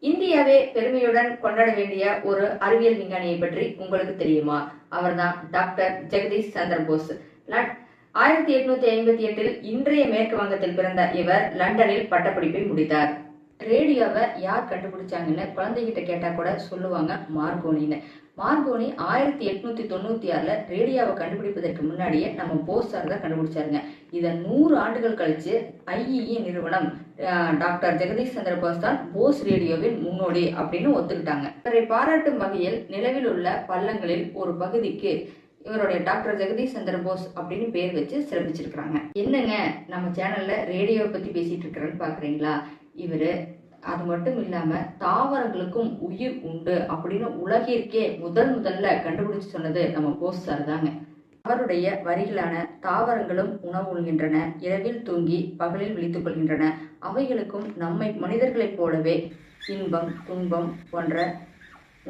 இந்தியாவே பெருமையுடன் கொண்டாட வேண்டிய ஒரு அறிவியல் விஞ்ஞானியை பற்றி உங்களுக்கு தெரியுமா? அவர்தான் டாக்டர் ஜெகதீஷ் சந்திர போஸ். 1858 இன்றைய மேற்கு வங்கத்தில் பிறந்த இவர் லண்டனில் பட்டப்படிப்பை முடித்தார். ரேடியோவை யார் கண்டுபிடிச்சாங்கன்னு குழந்தைகிட்ட கேட்டா கூட சொல்லுவாங்க மார்கோனின்னு. மார்கோனி 1896 ரேடியோவை கண்டுபிடிப்பதற்கு முன்னாடியே நம்ம போஸ் சார் தான் கண்டுபிடிச்சாருங்க. இதை 100 ஆண்டுகள் கழிச்சு ஐஇஇ நிறுவனம் டாக்டர் ஜெகதீஷ் சந்திர போஸ் தான் போஸ் ரேடியோவின் முன்னோடி அப்படின்னு ஒத்துக்கிட்டாங்க. இவரை பாராட்டும் வகையில் நிலவில் உள்ள பள்ளங்களில் ஒரு பகுதிக்கு இவருடைய டாக்டர் ஜெகதீஷ் சந்திர போஸ் அப்படின்னு பேர் வச்சு சிறப்பிச்சிருக்கிறாங்க. என்னங்க நம்ம சேனல்ல ரேடியோவை பத்தி பேசிட்டு இருக்கிறேன்னு பாக்குறீங்களா? இவரு அது மட்டும் இல்லாம தாவரங்களுக்கும் உயிர் உண்டு அப்படின்னு உலகிற்கே முதல்ல கண்டுபிடிச்சு சொன்னது நம்ம போஸ் சார் தாங்க. அவருடைய வரிகளான தாவரங்களும் உணவு உண்கின்றன, இரவில் தூங்கி பகலில் விழித்துக் கொள்கின்றன, அவைகளுக்கும் நம்மை மனிதர்களைப் போலவே இன்பம் துன்பம் போன்ற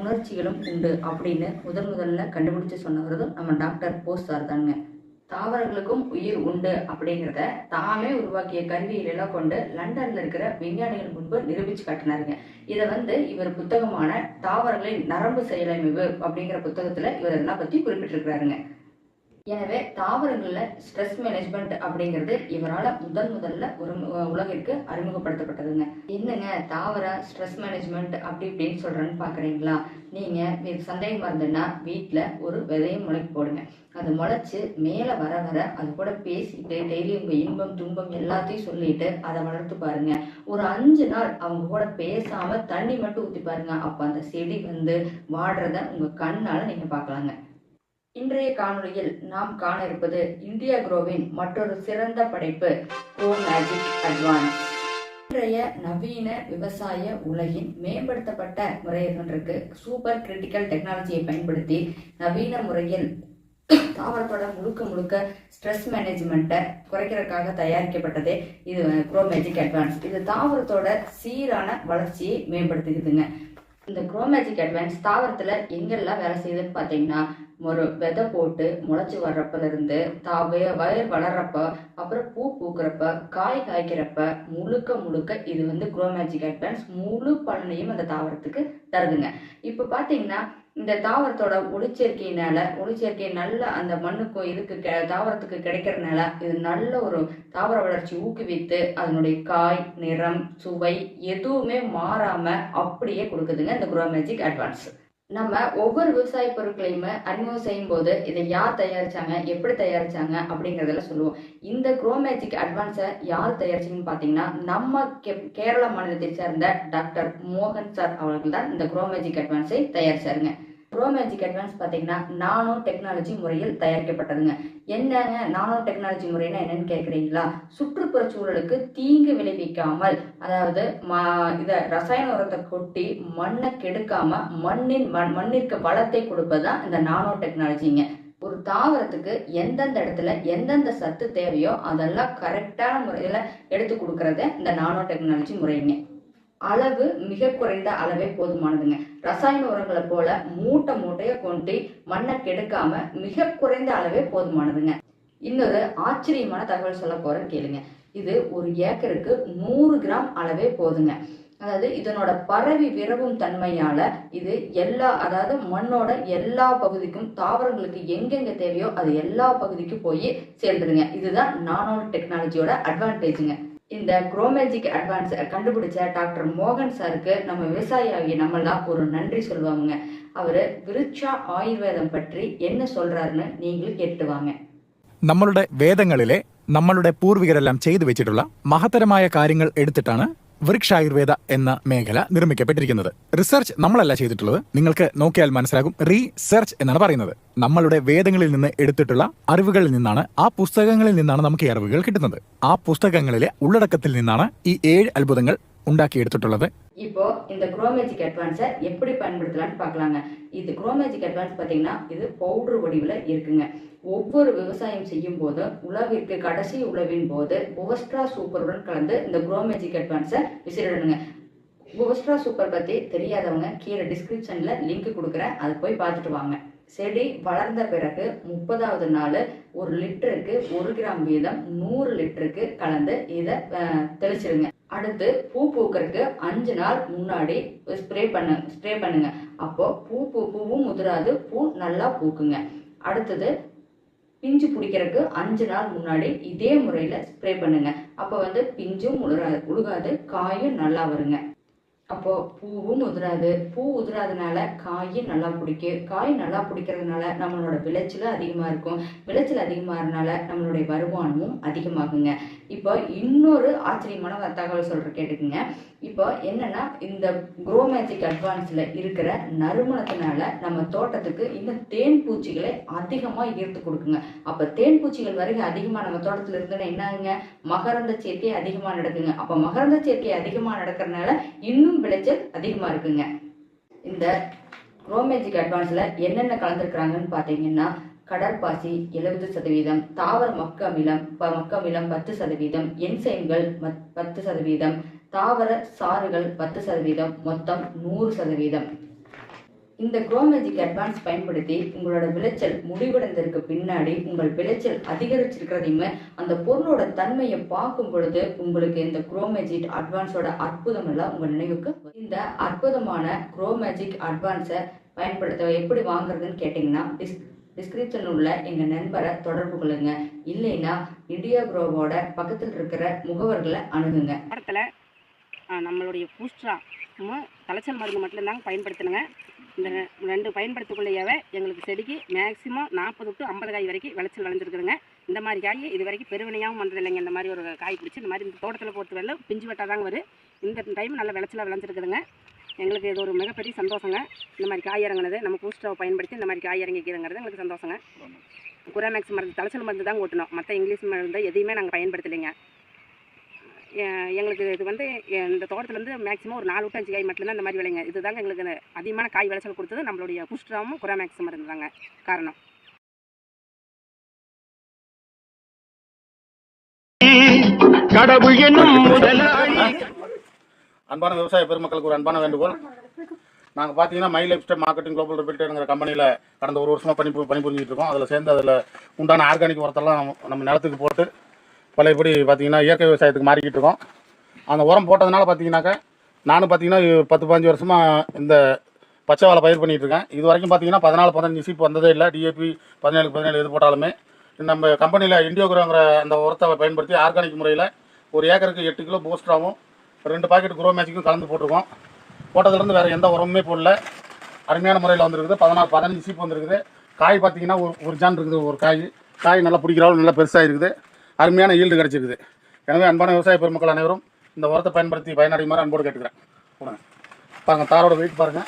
உணர்ச்சிகளும் உண்டு அப்படின்னு முதல்ல கண்டுபிடிச்சு சொன்னவரதும் நம்ம டாக்டர் போஸ் சார் தாங்க. தாவரங்களுக்கும் உயிர் உண்டு அப்படிங்கிறத தாமே உருவாக்கிய கருவியிலெல்லாம் கொண்டு லண்டன்ல இருக்கிற விஞ்ஞானிகள் முன்பு நிரூபிச்சு காட்டினாருங்க. இதை இவர் புத்தகமான தாவரங்களின் நரம்பு செயலமைவு அப்படிங்கிற புத்தகத்துல இவர் இதெல்லாம் பத்தி குறிப்பிட்டிருக்கிறாருங்க. எனவே தாவரங்கள்ல ஸ்ட்ரெஸ் மேனேஜ்மெண்ட் அப்படிங்கிறது இவரால் முதல்ல ஒரு உலகிற்கு அறிமுகப்படுத்தப்பட்டதுங்க. என்னங்க தாவர ஸ்ட்ரெஸ் மேனேஜ்மெண்ட் அப்படி இப்படின்னு சொல்றேன்னு பாக்குறீங்களா? நீங்க சந்தேகமா இருந்ததுன்னா வீட்டுல ஒரு விதையும் முளைக்கு போடுங்க. அது முளைச்சு மேல வர அது கூட பேசிட்டு டெய்லி உங்க இன்பம் துன்பம் எல்லாத்தையும் சொல்லிட்டு அதை வளர்த்து பாருங்க. ஒரு 5 நாள் அவங்க கூட பேசாம தண்ணி மட்டும் ஊத்தி பாருங்க. அப்ப அந்த செடி வாடுறத உங்க கண்ணால நீங்க பாக்கலாங்க. இன்றைய காணொலியில் நாம் காண இருப்பது இந்தியா குரோவின் மற்றொரு சிறந்த படைப்பு க்ரோ மேஜிக் அட்வான்ஸ். இன்றைய நவீன விவசாய உலகின் மேம்படுத்தப்பட்ட முறையிற்கு சூப்பர் கிரிட்டிக்கல் டெக்னாலஜியை பயன்படுத்தி நவீன முறையில் தாவரத்தோட முழுக்க ஸ்ட்ரெஸ் மேனேஜ்மெண்ட்டை குறைக்கிறதுக்காக தயாரிக்கப்பட்டதே இது க்ரோ மேஜிக் அட்வான்ஸ். இது தாவரத்தோட சீரான வளர்ச்சியை மேம்படுத்துக்குதுங்க. இந்த க்ரோ மேஜிக் அட்வான்ஸ் தாவரத்துல எங்கெல்லாம் வேலை செய்யுதுன்னு பாத்தீங்கன்னா, ஒரு விதை போட்டு முளைச்சு வர்றப்பல இருந்து வயர் வளர்றப்ப, அப்புறம் பூ பூக்குறப்ப, காய் காய்க்கிறப்ப முழுக்க இது க்ரோ மேஜிக் அட்வான்ஸ் முழு பலனையும் அந்த தாவரத்துக்கு தருதுங்க. இப்ப பாத்தீங்கன்னா இந்த தாவரத்தோட ஒளிச்சேர்க்கை நல்ல அந்த மண்ணுக்கும் தாவரத்துக்கு கிடைக்கிறதுனால இது நல்ல ஒரு தாவர வளர்ச்சி ஊக்குவித்து அதனுடைய காய் நிறம் சுவை எதுவுமே மாறாம அப்படியே கொடுக்குதுங்க இந்த க்ரோ மேஜிக் அட்வான்ஸ். நம்ம ஒவ்வொரு விவசாய பொருட்களையுமே அறிமுகம் செய்யும் போது இதை யார் தயாரிச்சாங்க, எப்படி தயாரிச்சாங்க அப்படிங்கறதெல்லாம் சொல்லுவோம். இந்த க்ரோ மேஜிக் அட்வான்ஸை யார் தயாரிச்சிங்கன்னு பாத்தீங்கன்னா, நம்ம கேரள மாநிலத்தை சேர்ந்த டாக்டர் மோகன் சார் அவர்கள் தான் இந்த க்ரோ மேஜிக் அட்வான்ஸை தயாரிச்சாருங்க. க்ரோ மேஜிக் அட்வான்ஸ் பாத்தீங்கன்னா நானோ டெக்னாலஜி முறையில் தயாரிக்கப்பட்டதுங்க. என்னங்க நானோ டெக்னாலஜி முறைன்னா என்னன்னு கேட்குறீங்களா? சுற்றுப்புற சூழலுக்கு தீங்கு விளைவிக்காமல், அதாவது இதை ரசாயன உரத்தை கொட்டி மண்ணை கெடுக்காம மண்ணிற்கு வளத்தை கொடுப்பதுதான் இந்த நானோ டெக்னாலஜிங்க. ஒரு தாவரத்துக்கு எந்தெந்த இடத்துல எந்தெந்த சத்து தேவையோ அதெல்லாம் கரெக்டான முறையில எடுத்து கொடுக்கறத இந்த நானோ டெக்னாலஜி முறைங்க. அளவு மிக குறைந்த அளவே போதுமானதுங்க. ரசாயன உரங்களை போல மூட்டையை கொண்டு மண்ணை கெடுக்காம மிக குறைந்த அளவே போதுமானதுங்க. இன்னொரு ஆச்சரியமான தகவல் சொல்ல போறேன் கேளுங்க. இது ஒரு ஏக்கருக்கு 100 கிராம் அளவே போதுங்க. அதாவது இதனோட பரவி விரவும் தன்மையால இது அதாவது மண்ணோட எல்லா பகுதிக்கும் தாவரங்களுக்கு எங்கெங்க தேவையோ அது எல்லா பகுதிக்கும் போய் சேர்ந்துருங்க. இதுதான் நானோ டெக்னாலஜியோட அட்வான்டேஜுங்க. இந்த க்ரோ மேஜிக் அட்வான்ஸ் கண்டுபிடிச்ச டாக்டர் மோகன் சாருக்கு நம்ம விவசாயி நம்மளாம் ஒரு நன்றி சொல்லுவாங்க. அவரு விருட்சா ஆயுர்வேதம் பற்றி என்ன சொல்றாருன்னு நீங்களும் കേട്ടുവാங்க. നമ്മളുടെ വേദങ്ങളിലെ നമ്മളുടെ പൂർവികരെല്ലാം ചെയ്തു വെച്ചിട്ടുള്ള മഹത്തരമായ കാര്യങ്ങൾ എടുത്തിട്ടാണ് വൃക്ഷായുർവേദ എന്ന മേഖല നിർമ്മിക്കപ്പെട്ടിരിക്കുന്നത്. റിസർച്ച് നമ്മളല്ല ചെയ്തിട്ടുള്ളത്, നിങ്ങൾക്ക് നോക്കിയാൽ മനസ്സിലാകും. റീസെർച്ച് എന്നാണ് പറയുന്നത്. നമ്മളുടെ വേദങ്ങളിൽ നിന്ന് എടുത്തിട്ടുള്ള അറിവുകളിൽ നിന്നാണ്, ആ പുസ്തകങ്ങളിൽ നിന്നാണ് നമുക്ക് ഈ അറിവുകൾ കിട്ടുന്നത്. ആ പുസ്തകങ്ങളിലെ ഉള്ളടക്കത്തിൽ നിന്നാണ് ഈ 7 അത്ഭുതങ്ങൾ ഉണ്ടാക്കിയെടുത്തിട്ടുള്ളത്. இப்போ இந்த க்ரோ மேஜிக் அட்வான்ஸை எப்படி பயன்படுத்தலாம்னு பார்க்கலாங்க. இது க்ரோ மேஜிக் அட்வான்ஸ் பார்த்தீங்கன்னா இது பவுடர் வடிவில் இருக்குங்க. ஒவ்வொரு விவசாயம் செய்யும் போது உழவிற்கு கடைசி உழவின் போது புவஸ்ட்ரா சூப்பருடன் கலந்து இந்த க்ரோ மேஜிக் அட்வான்ஸை விசிறிடணுங்க. புவஸ்ட்ரா சூப்பர் பத்தி தெரியாதவங்க கீழே டிஸ்கிரிப்ஷன்ல லிங்க் கொடுக்குறேன், அதை போய் பார்த்துட்டு வாங்க. செடி வளர்ந்த பிறகு 30வது நாள் 1 லிட்டருக்கு 1 கிராம் வீதம் 100 லிட்டருக்கு கலந்து இதை தெளிச்சிருங்க. அடுத்து பூ பூக்கறதுக்கு 5 நாள் முன்னாடி ஸ்ப்ரே பண்ணுங்க. அப்போ பூவும் உதிராது, பூ நல்லா பூக்குங்க. அடுத்தது பிஞ்சு பிடிக்கிறதுக்கு 5 நாள் முன்னாடி இதே முறையில ஸ்ப்ரே பண்ணுங்க. அப்போ பிஞ்சும் உழுகாது, காயும் நல்லா வருங்க. அப்போ பூவும் உதிராது, பூ உதிராதனால காயும் நல்லா பிடிக்கும். காய் நல்லா பிடிக்கிறதுனால நம்மளோட விளைச்சல் அதிகமா இருக்கும். விளைச்சல் அதிகமாகறதுனால நம்மளுடைய வருமானமும் அதிகமாகுங்க. இப்போ இன்னொரு ஆச்சரியமான தகவல் சொல்றேன், கேட்டுக்குங்க. இப்போ என்னன்னா, இந்த க்ரோ மேஜிக் அட்வான்ஸ்ல இருக்கிற நறுமணத்தினால நம்ம தோட்டத்துக்கு இன்னும் தேன் பூச்சிகளை அதிகமா ஈர்த்து கொடுக்குங்க. அப்ப தேன் பூச்சிகள் வருகை அதிகமா நம்ம தோட்டத்துல இருந்தோன்னா என்னாகுங்க, மகரந்த சேர்க்கை அதிகமா நடக்குங்க. அப்ப மகரந்த சேர்க்கை அதிகமா நடக்கிறதுனால இன்னும் விளைச்சல் அதிகமா இருக்குங்க. இந்த க்ரோ மேஜிக் அட்வான்ஸ்ல என்னென்ன கலந்துருக்கிறாங்கன்னு பாத்தீங்கன்னா, கடற்பாசி 70%, தாவர மக்க அமிலம் 10%, என்சைம்கள் 10%, தாவர சாறுகள் 10%, மொத்தம் 100%. இந்த க்ரோ மேஜிக் அட்வான்ஸ் பயன்படுத்தி உங்களோட விளைச்சல் முடிவடைந்ததற்கு பின்னாடி உங்கள் விளைச்சல் அதிகரிச்சிருக்கிறதையுமே அந்த பொருளோட தன்மையை பார்க்கும் பொழுது உங்களுக்கு இந்த க்ரோ மேஜிக் அட்வான்ஸோட அற்புதம் எல்லாம் உங்க நினைவுக்கு. இந்த அற்புதமான க்ரோ மேஜிக் அட்வான்ஸை பயன்படுத்த எப்படி வாங்குறதுன்னு கேட்டீங்கன்னா, டிஸ்கிரிப்ஷன் உள்ள எங்க நண்பரை தொடர்பு கொள்ளுங்க. இல்லைன்னா இந்தியா க்ரோவோட பக்கத்தில் இருக்கிற முகவர்களை அணுகுங்க. நம்மளுடைய பூஸ்ட்ரா தலைச்சல் மருந்து மட்டும்தாங்க பயன்படுத்தணுங்க. இந்த 2 பயன்படுத்தக்குள்ளேயே எங்களுக்கு செடிக்கு மேக்ஸிமம் 40 to 50 காய் வரைக்கும் விளைச்சல் விளைஞ்சிருக்குதுங்க. இந்த மாதிரி காய் இது வரைக்கும் பெருவினையாகவும் பண்ணுறதில்லைங்க. இந்த மாதிரி ஒரு காய் பிடிச்சி இந்த மாதிரி இந்த தோட்டத்தில் பொறுத்த வரல பிஞ்சு வெட்டாக தாங்க வரும். இந்த டைம் நல்ல விளைச்சலாக விளைஞ்சிருக்குதுங்க. எங்களுக்கு இது ஒரு மிகப்பெரிய சந்தோஷங்க. இந்த மாதிரி காய் இறங்குனது நம்ம பூஸ்ட்ராவை பயன்படுத்தி இந்த மாதிரி காய் இறங்கிக்கிறதுங்கிறது எங்களுக்கு சந்தோஷங்க. குராமேக்ஸ் மருந்து தலைச்சல் மருந்து தான் ஓட்டணும். மற்ற இங்கிலீஷ் மருந்து எதையுமே நாங்கள் பயன்படுத்தலைங்க. எங்களுக்கு இது இந்த தோட்டத்துலேருந்து மேக்ஸிமம் ஒரு 4 to 5 காய் மட்டும்தான் இந்த மாதிரி விளைங்க. இதுதாங்க எங்களுக்கு அதிகமான காய் விளைச்சல் கொடுத்தது நம்மளுடைய பூஸ்ட்ராவும் குராமேக்ஸ் மருந்து தாங்க காரணம். அன்பான விவசாய பெருமக்களுக்கு ஒரு அன்பான வேண்டுகோள். நாங்கள் பார்த்தீங்கன்னா my life style marketing global ரிப்பீட்டருங்கிற கம்பெனியில் கடந்த 1 வருஷமாக பணிபுரிஞ்சிட்டு இருக்கோம். அதில் சேர்ந்து அதில் உண்டான ஆர்கானிக் உரத்தெல்லாம் நம்ம நிலத்துக்கு போட்டு பழையபடி பார்த்தீங்கன்னா இயற்கை விவசாயத்துக்கு மாறிக்கிட்டு இருக்கோம். அந்த உரம் போட்டதுனால பார்த்தீங்கன்னாக்கா நானும் பார்த்தீங்கன்னா 10-15 வருஷமாக இந்த பச்சை வாழை பயிர் பண்ணிகிட்டு இருக்கேன். இது வரைக்கும் பார்த்தீங்கன்னா 14-15 சீப்பு வந்ததே இல்லை. டிஏபி 17 எது போட்டாலுமே நம்ம கம்பெனியில் இண்டியோகிரோங்கிற அந்த உரத்தை பயன்படுத்தி ஆர்கானிக் முறையில் ஒரு ஏக்கருக்கு 8 கிலோ பூஸ்ட்ராவும் 2 பாக்கெட் க்ரோ மேஜிக்கும் கலந்து போட்டிருக்கோம். போட்டதுலேருந்து வேறு எந்த உரமுமே போடல. அருமையான முறையில் வந்துருக்குது. 14-15 சீப்பு வந்துருக்குது. காய் பார்த்தீங்கன்னா ஒரு ஜான் இருக்குது. ஒரு காய் நல்லா பிடிக்கிறாலும் நல்லா பெருசாக இருக்குது. அருமையான ஈல்டு கிடச்சிருக்குது. எனவே அன்பான விவசாய பெருமக்கள் அனைவரும் இந்த உரத்தை பயன்படுத்தி பயனடையுமாறு அன்போடு கேட்டுக்கிறேன். போடுங்க பாருங்கள், தாரோட வெயிட் பாருங்கள்.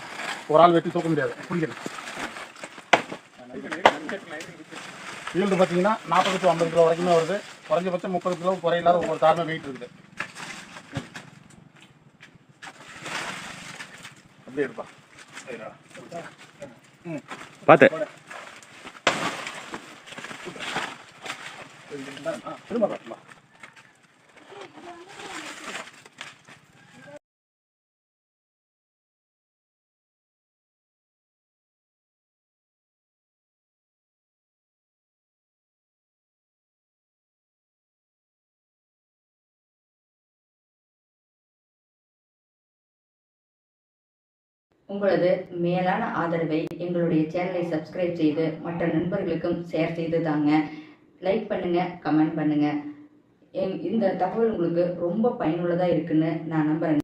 ஒரு ஆள் வெட்டி தூக்க முடியாது. பிடிக்கணும். ஈல்டு பார்த்தீங்கன்னா 40 to 50 கிலோ வரைக்குமே வருது. குறைஞ்சபட்சம் 30 கிலோ குறையில்லாத ஒவ்வொரு தாருமே வெயிட் இருக்குது. அப்படியே இருப்பா பார்த்து திரும்ப காட்டுமா. உங்களது மேலான ஆதரவை எங்களுடைய சேனலை சப்ஸ்கிரைப் செய்து மற்ற நண்பர்களுக்கும் ஷேர் செய்து தாங்க. லைக் பண்ணுங்க, கமெண்ட் பண்ணுங்க. இந்த தகவல் உங்களுக்கு ரொம்ப பயனுள்ளதாக இருக்குன்னு நான் நம்புறேன்.